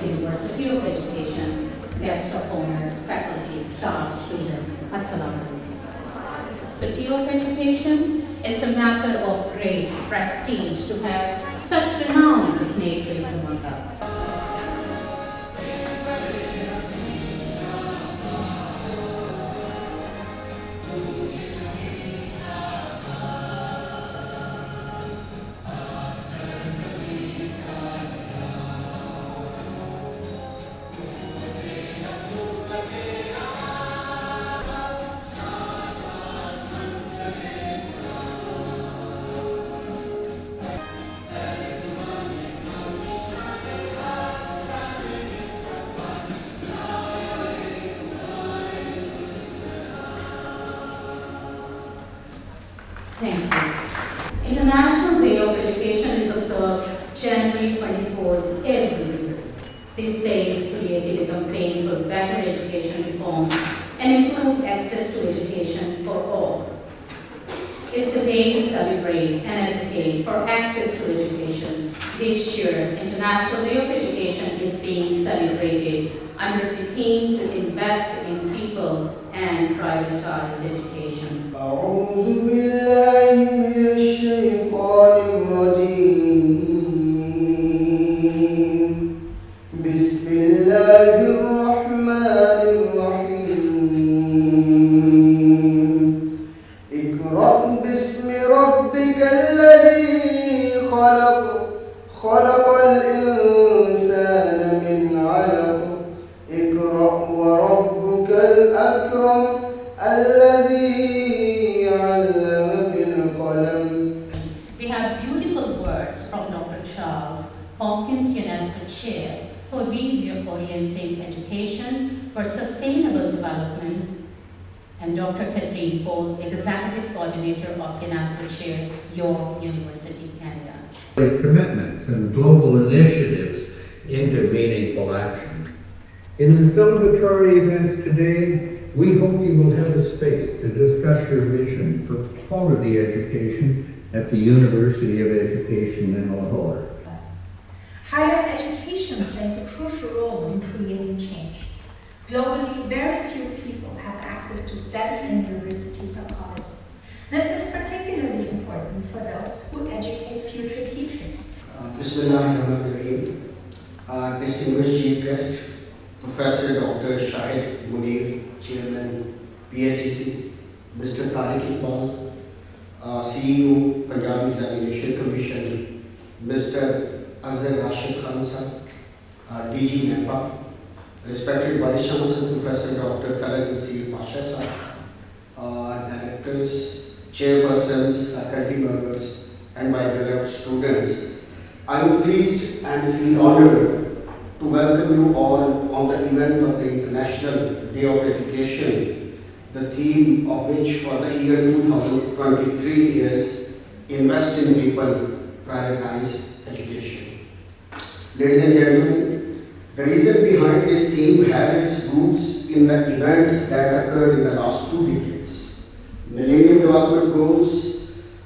University of Education, guest of honor, faculty, staff, students, Assalamu alaikum. University of Education, it's a matter of great prestige to have such renowned dignitaries among us. Thank you. International Day of Education is observed January 24th every year. This day is created a campaign for better education reforms and improved access to education for all. It's a day to celebrate and advocate for access to education. This year, International Day of Education is being celebrated under the theme to invest in people and privatize education. أعوذ بالله من الشيطان الرجيم بسم الله الرحمن الرحيم اقرأ باسم ربك الذي خلق خلق الإنسان من علق اقرأ وربك الأكرم الذي We have beautiful words from Dr. Charles, Hopkins UNESCO Chair for Reorienting Education for Sustainable Development, and Dr. Catherine Cole, Executive Coordinator of UNESCO Chair, York University, Canada. Commitments and global initiatives into meaningful action. In the celebratory events today, we hope you will have a space to discuss your vision for quality education at the University of Education in Lahore. Higher education plays a crucial role in creating change. Globally, very few people have access to study in universities or colleges. This is particularly important for those who educate future teachers. Bismillahirrahmanirrahim. Distinguished Chief Guest, Professor Dr. Shahid Munir, Chairman, PHEC, Mr. Tariq Iqbal, CEO, Punjab Examination Commission, Mr. Azhar Rashid Khan Sahab, DG NEPA, respected Vice Chancellor Professor Dr. Tarak Nasir Pasha Sahab, Directors, Chairpersons, faculty members, and my beloved students, I am pleased and feel honored to welcome you all on the event of the International Day of Education, the theme of which for the year 2023 is Invest in People, Prioritize Education. Ladies and gentlemen, the reason behind this theme has its roots in the events that occurred in the last 2 decades. Millennium Development Goals,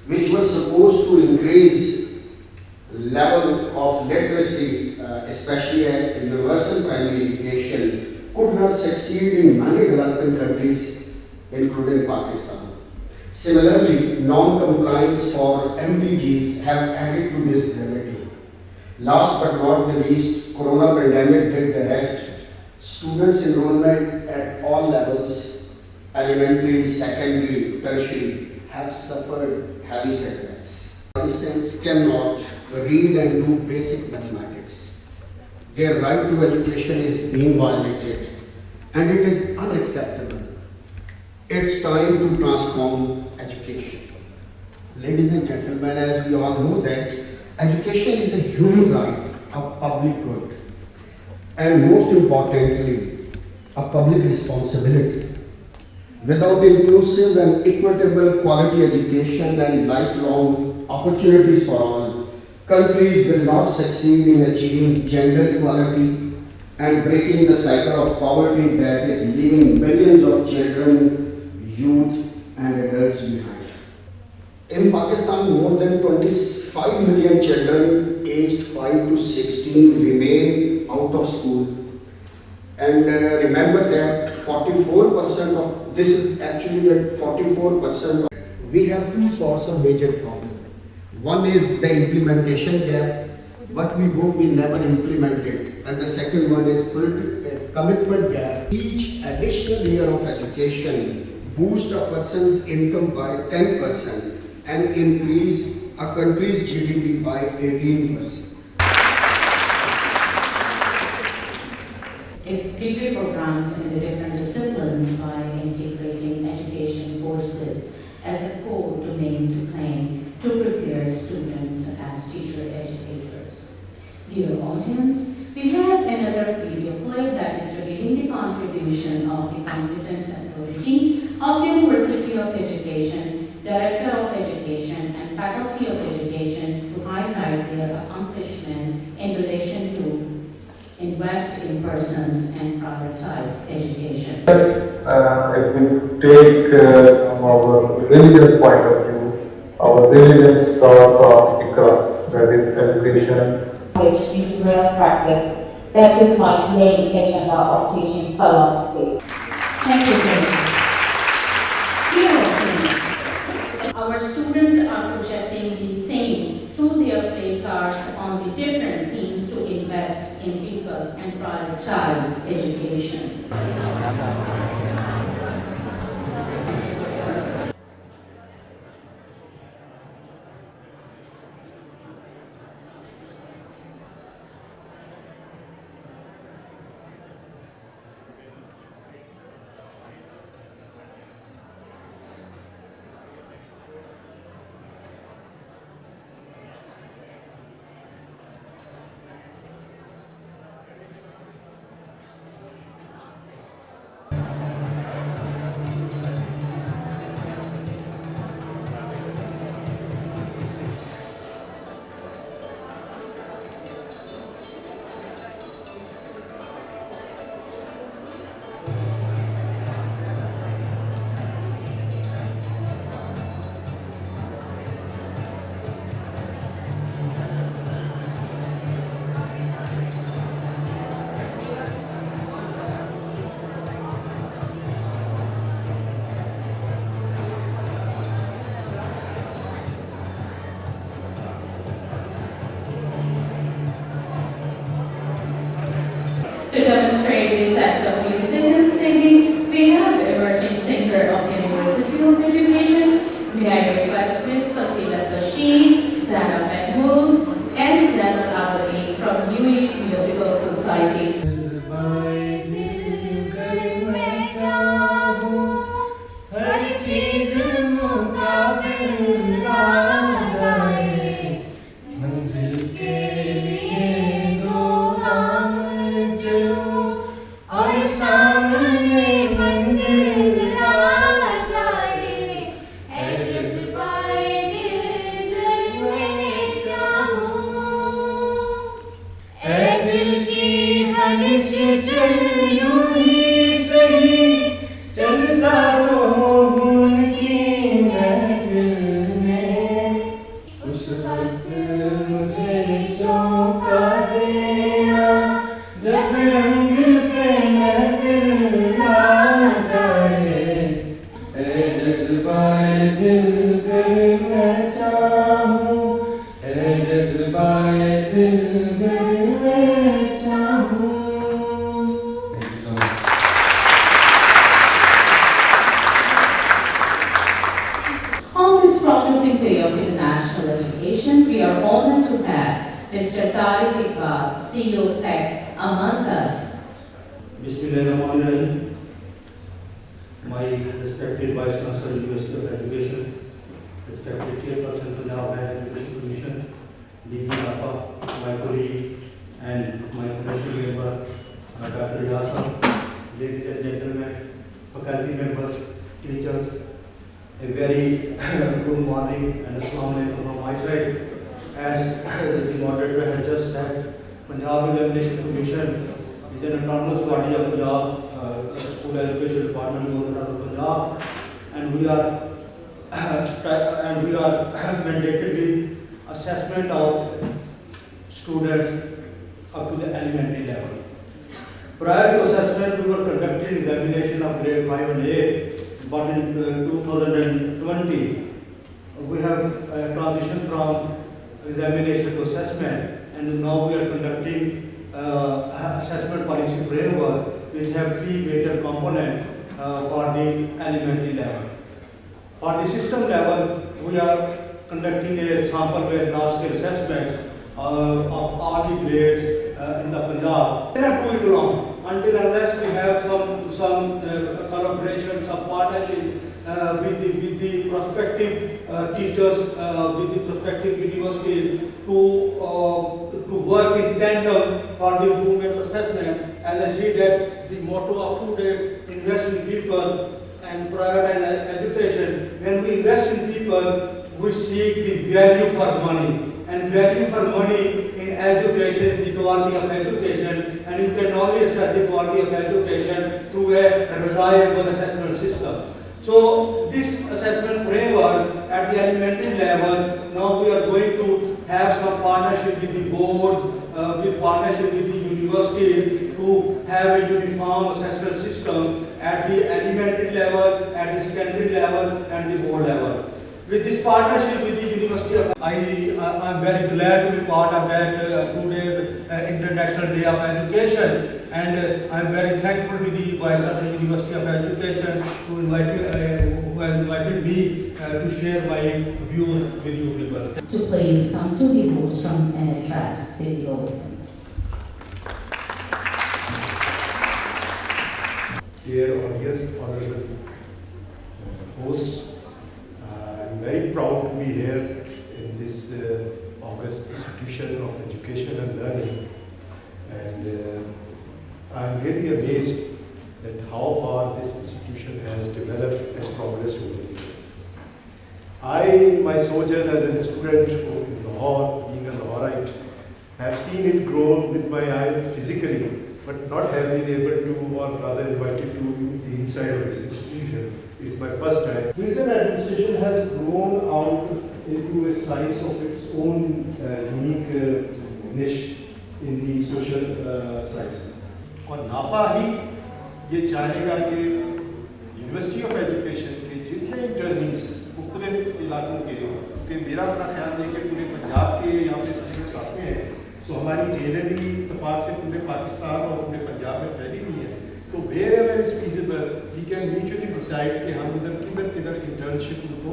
which were supposed to increase level of literacy, especially at universal primary education, could not succeed in many developing countries, including Pakistan. Similarly, non-compliance for MDGs have added to this gravity. Last but not the least, Corona pandemic did the rest. Students' enrollment at all levels, elementary, secondary, tertiary, have suffered heavy setbacks. For instance, cannot read and do basic mathematics. Their right to education is being violated, and it is unacceptable. It's time to transform education. Ladies and gentlemen, as we all know that education is a human right, a public good, and most importantly, a public responsibility. Without inclusive and equitable quality education and lifelong opportunities for all, countries will not succeed in achieving gender equality and breaking the cycle of poverty that is leaving millions of children, youth, and adults behind. In Pakistan, more than 25 million children aged 5 to 16 remain out of school. And remember that 44% of this is actually at 44%. We have two sorts of major problems. One is the implementation gap. What we go, we never implement it. And the second one is commitment gap. Each additional year of education boosts a person's income by 10% and increase a country's GDP by 18%. If degree programs in the different disciplines by integrating education courses as a core domain to claim to prepare students as teacher educators. Dear audience, we have another video clip that is revealing the contribution of the competent authority of University of Education, Director of Education and Faculty of Education to highlight their accomplishment in relation to invest in persons and prioritize education. If we take our religious point of view, our religious thought of Ikra, that is education. Which is real practice. That is my main agenda of teaching philosophy. Thank you, Dear audience, our students are projecting the same through their placards on the different themes to invest in people and prioritize education. To demonstrate this act of music and singing, we have the emerging singer of the University of Education. May I request Ms. Fasilat Bashir, Zana Mahmood, and Zana Abadi from UAE Musical Society. On this promising day of international education, we are honored to have Mr. Tariq Iqbal, CEO Tech, among us. Bismillahirrahmanirrahim. My respected Vice Chancellor, University of Education, respected Chairperson, Punjab Higher Education Commission, DP Apa, my colleague, and my professional member, Dr. Yasam, ladies and gentlemen, faculty members, teachers, a very good morning and Assalamu alaikum from my side. As the moderator has just said, Punjab Examination Commission is an autonomous body of Punjab School Education Department, Government of Punjab, and we are mandated with assessment of students up to the elementary level. Prior to assessment, we were conducting examination of grade 5 and 8, but in 2020, we have transitioned from examination to assessment, and now we are conducting assessment policy framework, which have three major components for the elementary level. For the system level, we are conducting a sample-based large-scale assessment of all the grades in the Punjab. We cannot do it alone until unless we have some collaboration, some partnership with the prospective teachers, with the prospective universities to work in tandem for the improvement assessment. As I see that the motto of today, invest in people and prioritize education. When we invest in people, we seek the value for money. And value for money in education is the quality of education, and you can only assess the quality of education through a reliable assessment system. So this assessment framework at the elementary level, now we are going to have some partnership with the boards, with partnership with the universities to have a uniform assessment system at the elementary level, at the secondary level, and the board level. With this partnership with the University of I am very glad to be part of that today's International Day of Education, and I am very thankful to the Vice of the University of Education who has invited me to share my views with you people. To please come to the rostrum and address the audience. Dear audience, honorable hosts, I'm very proud to be here in this august institution of education and learning, and I'm really amazed at how far this institution has developed and progressed over the years. My sojourn as a student in Lahore, being a Lahorite, have seen it grow with my eye physically, but not have been able to, or rather invited to the inside of this institution. It's my first time. Prison administration has grown out into a science of its own unique niche in the social sciences. और नापा ही ये चाहेगा कि university of education के जितने इंटर्नीस मुख्तलिफ इलाकों के, क्योंकि मेरा अपना ख्याल है कि पूरे पंजाब के यहाँ पे स्टूडेंट्स आते हैं, तो हमारी जेलें भी इतफाक से पूरे पाकिस्तान और पूरे पंजाब में फैली हुई है, तो wherever is feasible we can mutually decide कि हम किधर इंटर्नशिप उनको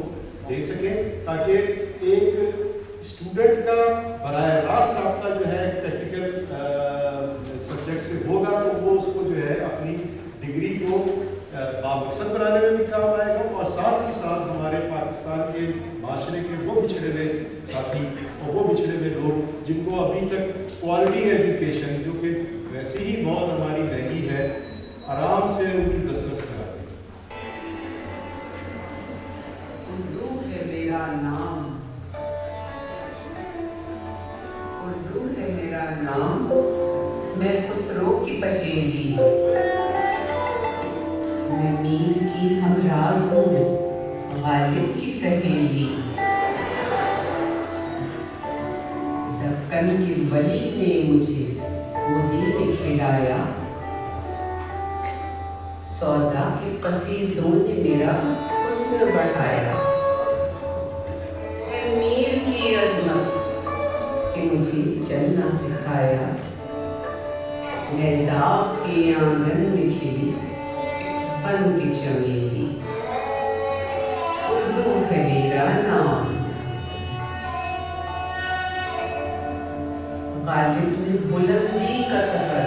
दे सकें, ताकि एक स्टूडेंट का बराह रास्त रब्ता जो है प्रैक्टिकल सब्जेक्ट से होगा, तो वो उसको जो है अपनी डिग्री को बामकसद बनाने में भी काम आएगा, और साथ ही साथ हमारे पाकिस्तान के माशरे के वो पिछड़े हुए साथी और वो पिछड़े हुए लोग जिनको अभी तक क्वालिटी एजुकेशन, जो कि वैसे ही बहुत हमारी महंगी है, आराम से उनकी दस्तरस करा दें। उर्दू है मेरा नाम, उर्दू है मेरा नाम, मैं खुसरो की पहेली, मैं मीर की हमराज हूँ, गालिब की सहेली, दक्कन के वली ने मुझे वो दिल खिलाया, सौदा के कसीदों ने मेरा हुस्न बढ़ाया, है मीर की अजमत कि मुझे चलना सिखाया, मैं दाग के आंगन में खिली बन के चमेली, उर्दू है मेरा नाम। गालिब ने बुलंदी का सफर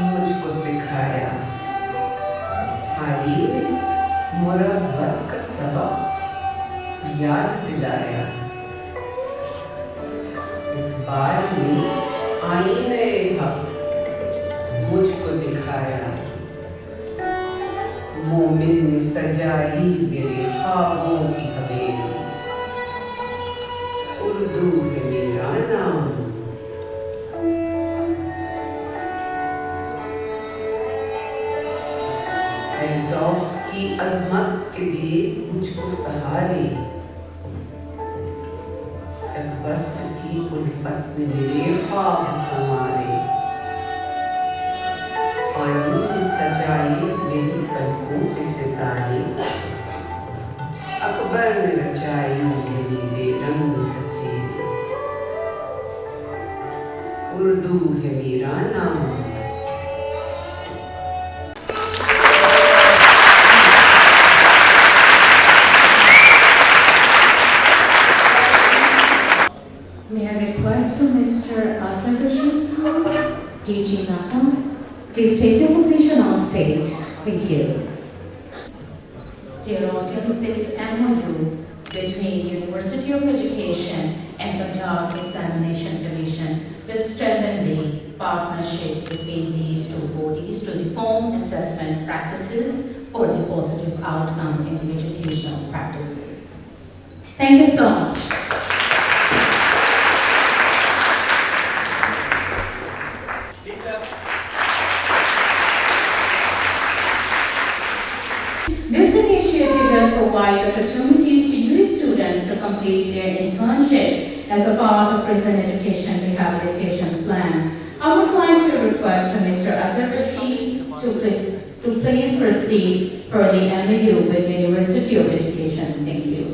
मुझको सिखाया, हाली ने मुरव्वत का सबक याद दिलाया, इकबाल ने आईने हक मुझको दिखाया, मोमिन ने सजाई मेरे ख्वाबों की हवेली, उर्दू है मेरा नाम। ज़ौक़ की अज़मत के दिए मुझको सहारे, जब वस्फ़ की उल्फत ने मेरे ख्वाब संवारे, मेरी पलकों पे सितारे, अकबर ने रचाई मेरी बेरंग हथेली, उर्दू है मेरा नाम। May I request to Mr. Asad Rashid Khan, DG Nata, please take your position on stage. Thank you. Dear audience, this MOU between University of Education and Punjab Examination Commission will strengthen the partnership between these two bodies to reform assessment practices for the positive outcome in the educational practices. Thank you so much. This initiative will provide opportunities to U.S. students to complete their internship as a part of prison education rehabilitation plan. I would like to request for Mr. Azhar Rashid to please proceed for the MOU with University of Education. Thank you.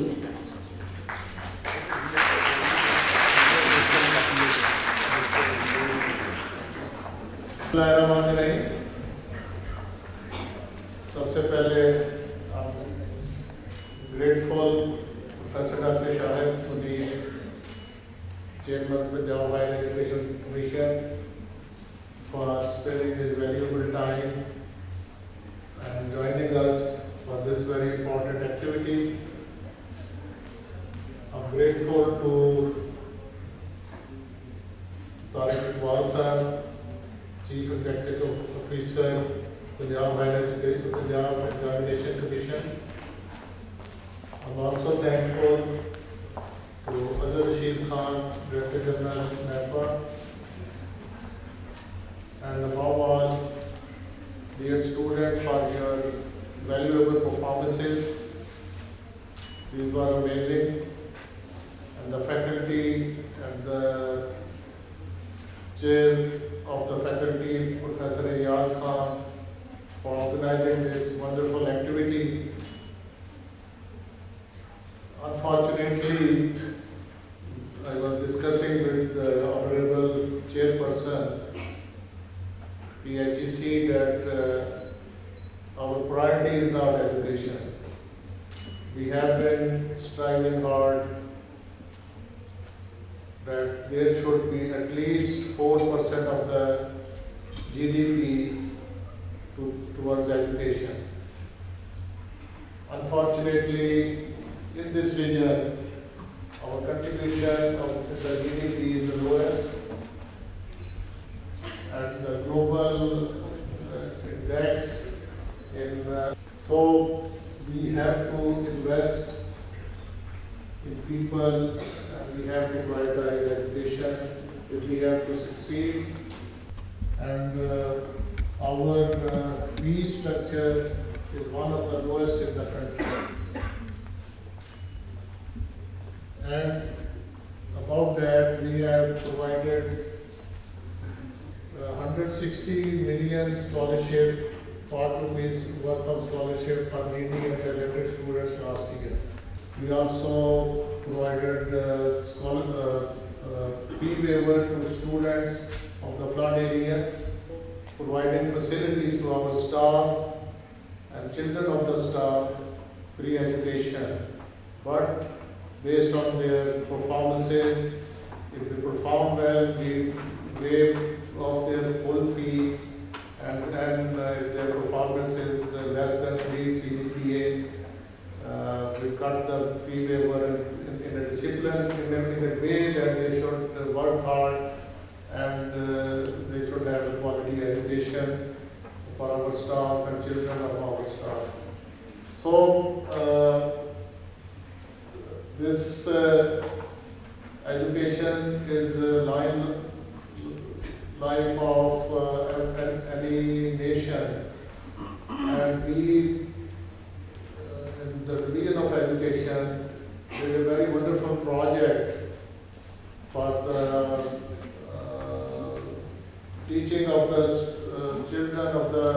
सबसे पहले grateful Professor Dr. Shahid Munir, Chairman of Punjab Higher Education Commission, for spending his valuable time and joining us for this very important activity. I'm grateful to Tariq Iqbal sir, Chief Executive Officer, Punjab Examination Commission. I'm also thankful to Azhar Rashid Khan, Director General NAPA, and above all, dear students, for your valuable performances. These were amazing, and the faculty and the chair of the faculty, Professor Iyaz Khan, for organizing this wonderful activity. Unfortunately, I was discussing with the Honorable Chairperson, PHEC, that our priority is not education. We have been striving hard that there should be at least 4% of the GDP towards education. Unfortunately, in this region, our contribution of the GDP is the lowest, and the global index so we have to invest in people, and we have to prioritize education if we have to succeed. And our fee structure is one of the lowest in the country. And above that, we have provided 160 million scholarship, ₹4 worth of scholarship for needy and talented students last year. We also provided fee waiver to students of the flood area, providing facilities to our staff and children of the staff, free education. But based on their performances, if they perform well, we waive off their full fee, and if their performance is less than 3 CGPA, we cut the fee waiver in a discipline, in a way that they should work hard and they should have a quality education for our staff and children of our staff. So, this education is a life of any nation, and we, in the division of education, there is a very wonderful project for the teaching of the children of the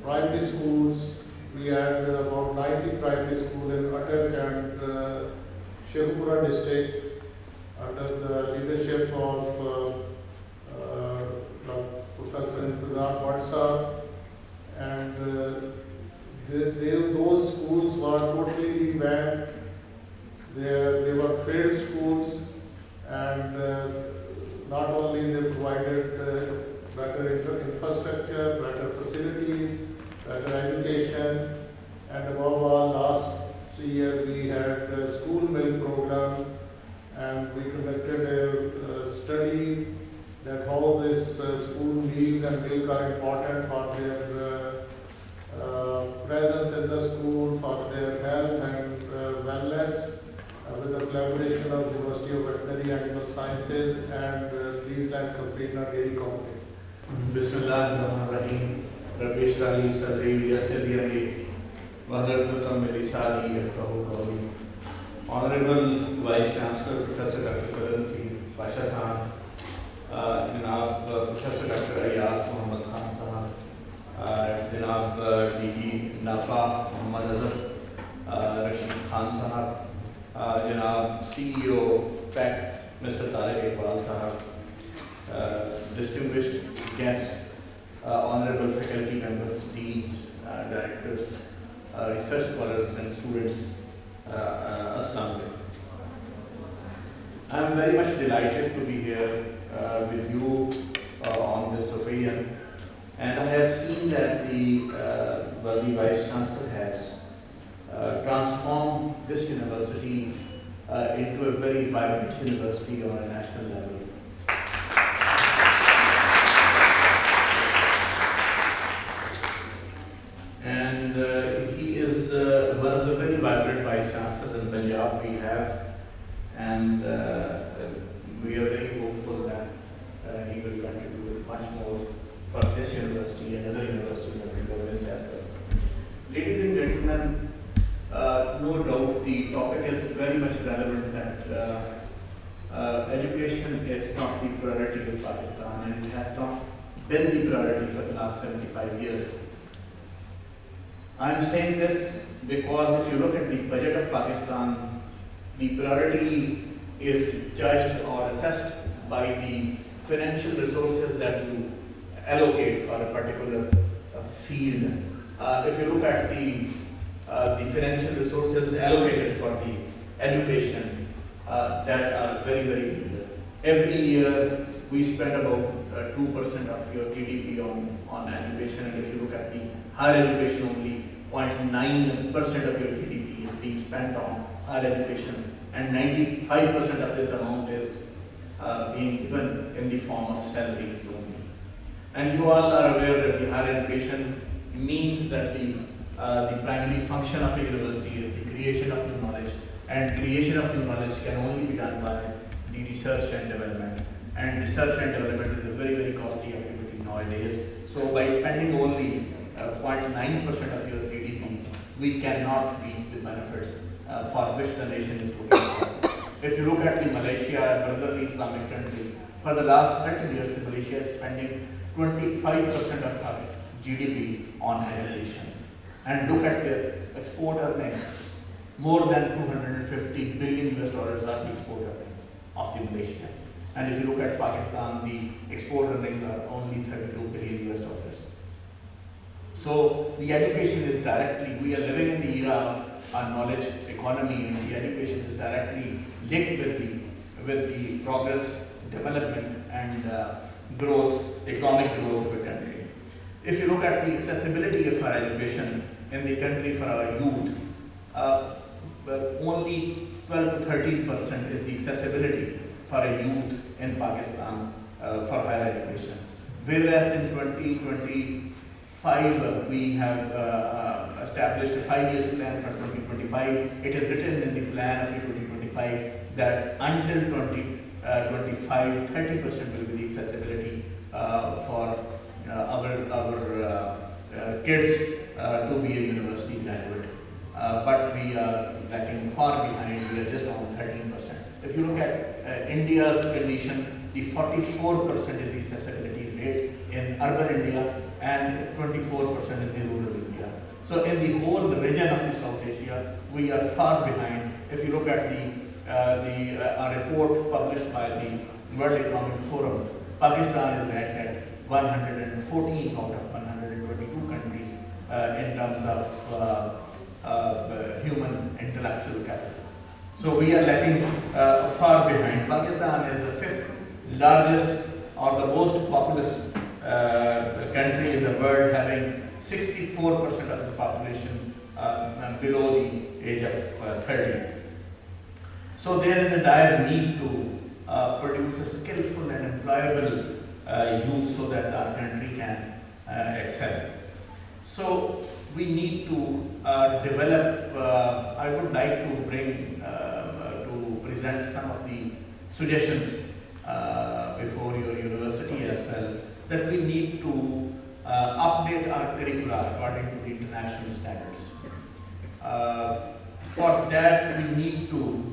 primary schools. We had about 90 primary schools in Atak and Sheikhupura district under the leadership of Professor Intizar Bhatt, and those schools were totally revamped. They were failed schools, and not only they provided better infrastructure, better facilities, better education, and above all, last year we had a school milk program, and we conducted a study that how this school meals and milk are important for their presence in the school, for their health and wellness, with the collaboration of University of Veterinary Animal Sciences and Friesland Campaign Dairy Company. Bismillahirrahmanirrahim. Rabbi Shrah li sadri yassir li amri wahlul 'uqdatan min lisani yafqahu qawli. Honorable Vice Chancellor Professor Dr. Karan Pasha Sahab, Janab Professor Dr. Ayaz Muhammad Khan Sahab, Janab DG Nafa Muhammad Azhar Rashid Khan Sahab, Janab CEO PEC Mr. Tariq Iqbal Sahab, distinguished guests, honorable faculty members, deans, directors, research scholars and students, Assalamu alaikum. I am very much delighted to be here with you on this occasion, and I have seen that the Vice Chancellor has transformed this university into a very vibrant university on a national level. And he is one of the very vibrant Vice Chancellors in Punjab we have, and we are very hopeful that he will contribute much more for this university and other universities of the province as well. Ladies and gentlemen, no doubt the topic is very much relevant that education is not the priority of Pakistan, and it has not been the priority for the last 75 years. I am saying this because if you look at the budget of Pakistan, the priority is judged or assessed by the financial resources that you allocate for a particular field. If you look at the financial resources allocated for the education, that are very, very little. Every year we spend about 2% of your GDP on education, and if you look at the higher education, only 0.9% of your GDP is being spent on higher education, and 95% of this amount is being given in the form of salaries only. And you all are aware that the higher education means that the primary function of a university is the creation of new knowledge, and creation of new knowledge can only be done by the research and development. And research and development is a very, very costly activity nowadays. So by spending only 0.9% of your GDP, we cannot reap the benefits for which the nation is looking for. If you look at the Malaysia, a brotherly Islamic country, for the last 30 years, the Malaysia is spending 25% of her GDP on education. And look at their export earnings. More than $250 billion are the export earnings of the Malaysia. And if you look at Pakistan, the export earnings are only $32 billion. So the education is directly, we are living in the era of a knowledge economy, and the education is directly linked with the progress, development and growth, economic growth of the country. If you look at the accessibility of our education in the country for our youth, only 12 to 13% is the accessibility for a youth in Pakistan for higher education. Whereas in 2025, we have established a 5-year plan for 2025. It is written in the plan of 2025 that until 2025, 30% will be the accessibility for our kids to be a university graduate. But we are lagging far behind. We are just on 13%. If you look at India's condition, the 44% is the accessibility rate, in urban India and 24% in the rural India. So in the whole region of the South Asia, we are far behind. If you look at a report published by the World Economic Forum, Pakistan is ranked at 114 out of 122 countries in terms of human intellectual capital. So we are lagging far behind. Pakistan is the 5th largest or the most populous country in the world, having 64% of its population below the age of 30. So there is a dire need to produce a skillful and employable youth so that our country can excel. So we need to develop, I would like to present some of the suggestions before your university as well, that we need to update our curricula according to the international standards. For that, we need to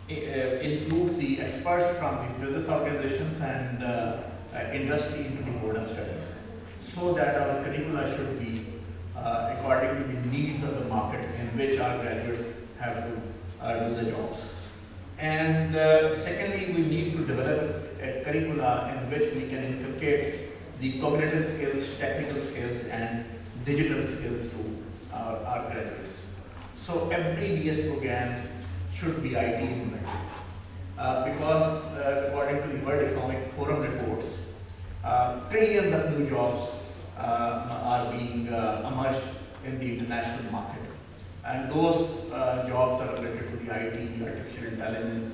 include the experts from the business organizations and industry into the board of studies, so that our curricula should be according to the needs of the market in which our graduates have to do the jobs. And secondly, we need to develop a curricula in which we can inculcate the cognitive skills, technical skills, and digital skills to our graduates. So every DS programs should be IT implemented. Because according to the World Economic Forum reports, trillions of new jobs are being emerged in the international market. And those jobs are related to the IT, artificial intelligence,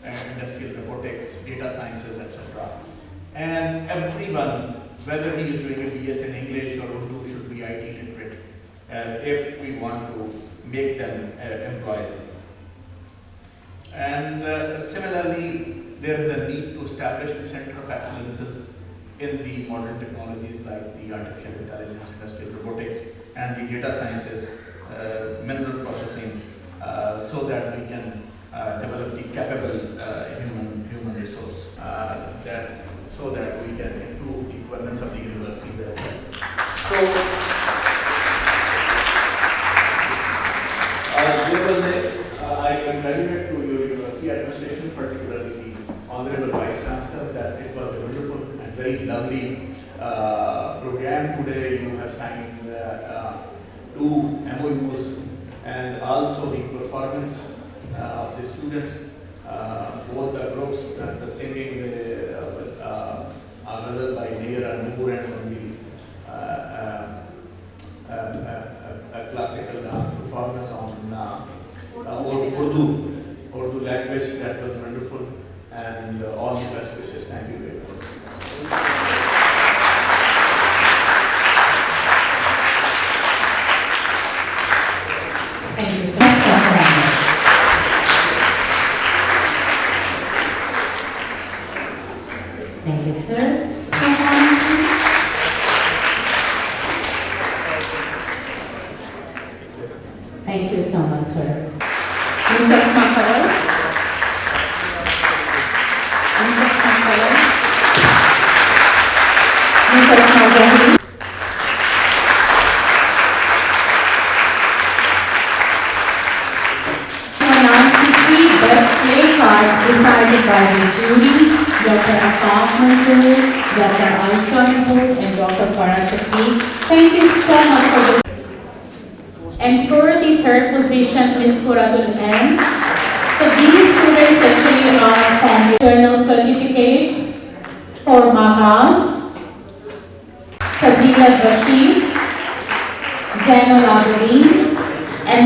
industrial robotics, data sciences, etc. And everyone, whether he is doing a BS in English or Urdu, should be IT literate if we want to make them employable. And similarly, there is a need to establish the center of excellences in the modern technologies like the artificial intelligence, industrial robotics, and the data sciences, mineral processing, so that we can develop the capable human resource, so that we can improve the governance of the universities as well. So, I congratulate to your university administration, particularly the Honorable Vice Chancellor, that it was a wonderful and very lovely program. Today you have signed 2 MOUs, and also the performance of the students, both the groups, the singing Ghazal by Neera Noor, and the classical dance performance on Urdu language. That was wonderful, and all the best wishes. Thank you very much. Thank you so much. Thank you, sir. Thank you so much, sir. Mrs. Makar. Mrs. Makar. Mrs. Makar. Placards decided by the jury, Dr. Afaf Mansoor, Dr. Aisha Mahmood, and Dr. Farah Shafi. Thank you so much for the. And for the third position, Ms. Quradul M. So these students actually are from the journal certificates for Mahaz, Fazila Bashir, Zainul Abidin, and